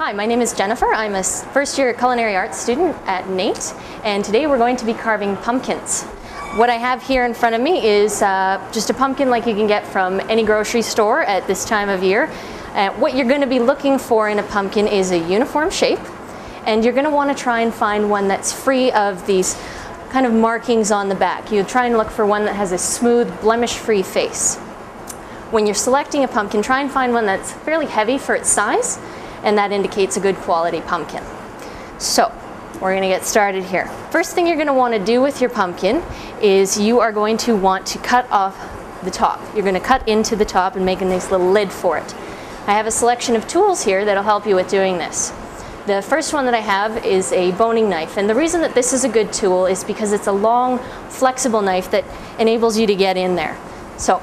Hi, my name is Jennifer. I'm a first-year culinary arts student at NAIT, and today we're going to be carving pumpkins. What I have here in front of me is just a pumpkin like you can get from any grocery store at this time of year. What you're going to be looking for in a pumpkin is a uniform shape, and you're going to want to try and find one that's free of these kind of markings on the back. You try and look for one that has a smooth, blemish-free face. When you're selecting a pumpkin, try and find one that's fairly heavy for its size, and that indicates a good quality pumpkin. So, we're going to get started here. First thing you're going to want to do with your pumpkin is you are going to want to cut off the top. You're going to cut into the top and make a nice little lid for it. I have a selection of tools here that'll help you with doing this. The first one that I have is a boning knife, and the reason that this is a good tool is because it's a long, flexible knife that enables you to get in there. So,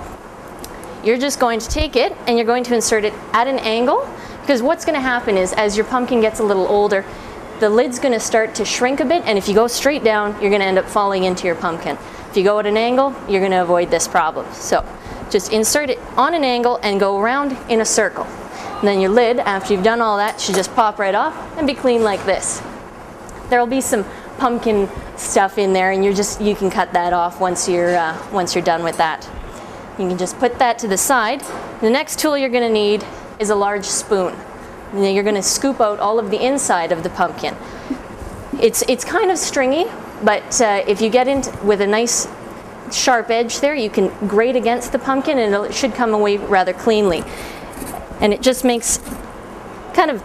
you're just going to take it and you're going to insert it at an angle, because what's going to happen is as your pumpkin gets a little older, the lid's going to start to shrink a bit, and if you go straight down, you're going to end up falling into your pumpkin. If you go at an angle, you're going to avoid this problem. So just insert it on an angle and go around in a circle. And then your lid, after you've done all that, should just pop right off and be clean like this. There'll be some pumpkin stuff in there, and you can cut that off once you're done with that. You can just put that to the side. The next tool you're going to need is a large spoon. And then you're going to scoop out all of the inside of the pumpkin. It's kind of stringy, but if you get in with a nice sharp edge there, you can grate against the pumpkin and it should come away rather cleanly. And it just makes kind of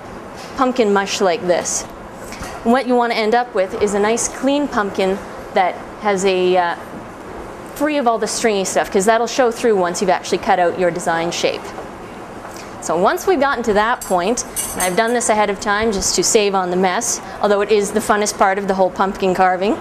pumpkin mush like this. And what you want to end up with is a nice clean pumpkin that has a free of all the stringy stuff, because that'll show through once you've actually cut out your design shape. So once we've gotten to that point, and I've done this ahead of time just to save on the mess, although it is the funnest part of the whole pumpkin carving,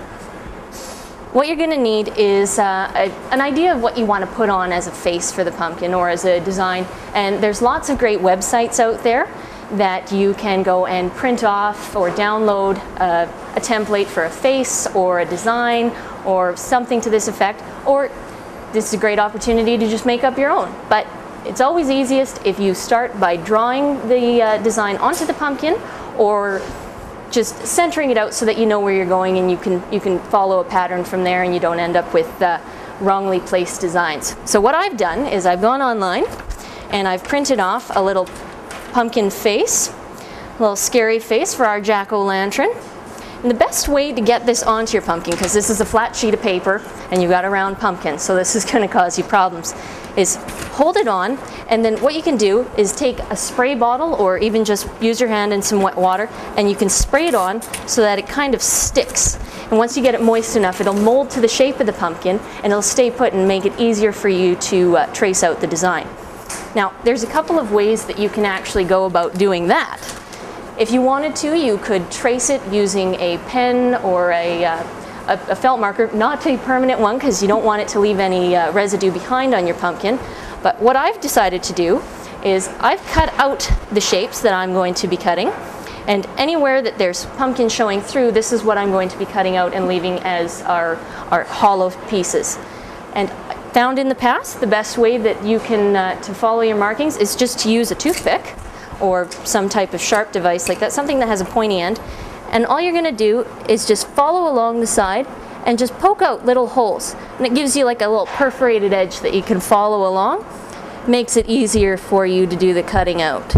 what you're going to need is an idea of what you want to put on as a face for the pumpkin or as a design. And there's lots of great websites out there that you can go and print off or download a template for a face or a design or something to this effect. Or this is a great opportunity to just make up your own. But it's always easiest if you start by drawing the design onto the pumpkin, or just centering it out so that you know where you're going and you can follow a pattern from there and you don't end up with wrongly placed designs. So what I've done is I've gone online and I've printed off a little pumpkin face, a little scary face for our jack-o'-lantern. And the best way to get this onto your pumpkin, because this is a flat sheet of paper and you've got a round pumpkin, so this is going to cause you problems, is hold it on, and then what you can do is take a spray bottle or even just use your hand in some wet water and you can spray it on so that it kind of sticks. And once you get it moist enough, it'll mold to the shape of the pumpkin and it'll stay put and make it easier for you to trace out the design. Now, there's a couple of ways that you can actually go about doing that. If you wanted to, you could trace it using a pen or a felt marker, not a permanent one because you don't want it to leave any residue behind on your pumpkin. But what I've decided to do is I've cut out the shapes that I'm going to be cutting, and anywhere that there's pumpkin showing through, this is what I'm going to be cutting out and leaving as our hollow pieces. And found in the past, the best way that you can to follow your markings is just to use a toothpick or some type of sharp device like that, something that has a pointy end. And all you're going to do is just follow along the side and just poke out little holes. And it gives you like a little perforated edge that you can follow along. Makes it easier for you to do the cutting out.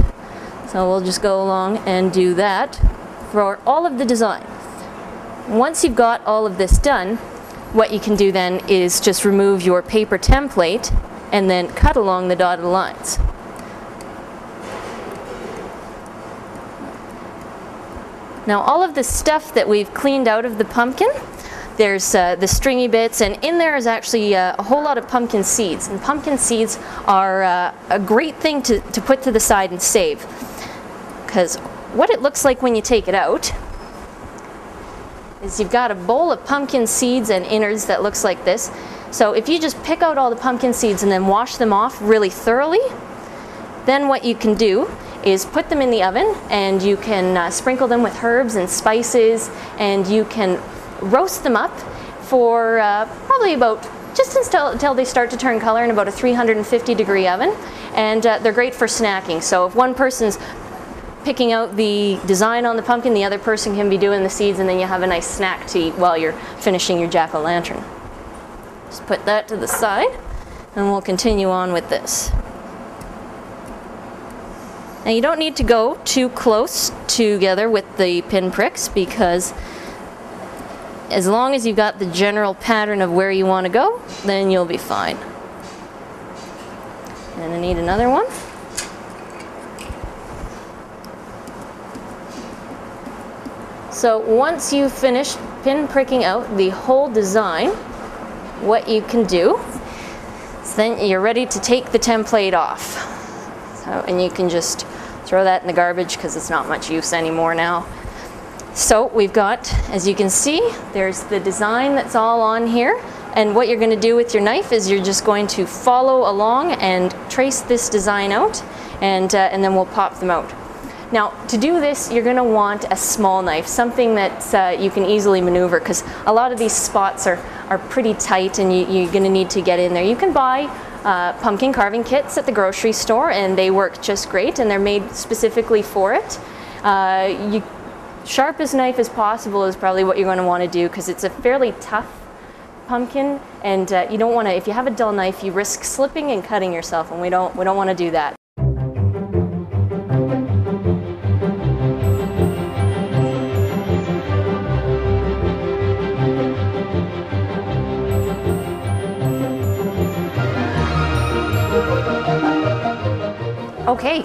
So we'll just go along and do that for all of the design. Once you've got all of this done, what you can do then is just remove your paper template and then cut along the dotted lines. Now all of the stuff that we've cleaned out of the pumpkin, there's the stringy bits, and in there is actually a whole lot of pumpkin seeds. And pumpkin seeds are a great thing to put to the side and save. Because what it looks like when you take it out is you've got a bowl of pumpkin seeds and innards that looks like this. So if you just pick out all the pumpkin seeds and then wash them off really thoroughly, then what you can do is put them in the oven, and you can sprinkle them with herbs and spices, and you can roast them up for probably about just until they start to turn color in about a 350-degree oven. And they're great for snacking. So if one person's picking out the design on the pumpkin, the other person can be doing the seeds, and then you have a nice snack to eat while you're finishing your jack-o'-lantern. Just put that to the side, and we'll continue on with this. Now you don't need to go too close together with the pin pricks, because as long as you've got the general pattern of where you want to go, then you'll be fine. And I need another one. So once you've finished pin pricking out the whole design, what you can do is then you're ready to take the template off. And you can just throw that in the garbage because it's not much use anymore now. So we've got, as you can see, there's the design that's all on here. And what you're going to do with your knife is you're just going to follow along and trace this design out, and then we'll pop them out. Now, to do this, you're going to want a small knife, something that you can easily maneuver, because a lot of these spots are pretty tight and you're going to need to get in there. You can buy pumpkin carving kits at the grocery store, and they work just great, and they're made specifically for it. Sharpest knife as possible is probably what you're going to want to do, because it's a fairly tough pumpkin, and you don't want to, if you have a dull knife, you risk slipping and cutting yourself, and we don't want to do that. Okay,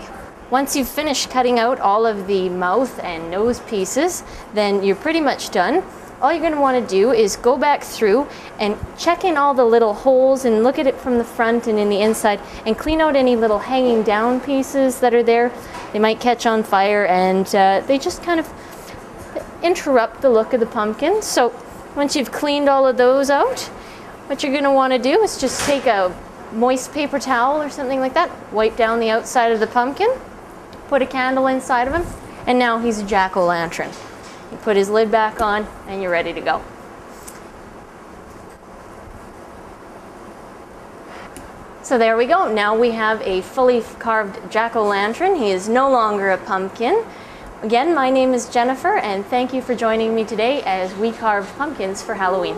once you've finished cutting out all of the mouth and nose pieces, then you're pretty much done. All you're going to want to do is go back through and check in all the little holes and look at it from the front and in the inside, and clean out any little hanging down pieces that are there. They might catch on fire, and they just kind of interrupt the look of the pumpkin. So once you've cleaned all of those out, what you're going to want to do is just take a moist paper towel or something like that, wipe down the outside of the pumpkin, put a candle inside of him, and now he's a jack-o'-lantern. You put his lid back on, and you're ready to go. So there we go. Now we have a fully carved jack-o'-lantern. He is no longer a pumpkin. Again, my name is Jennifer, and thank you for joining me today as we carved pumpkins for Halloween.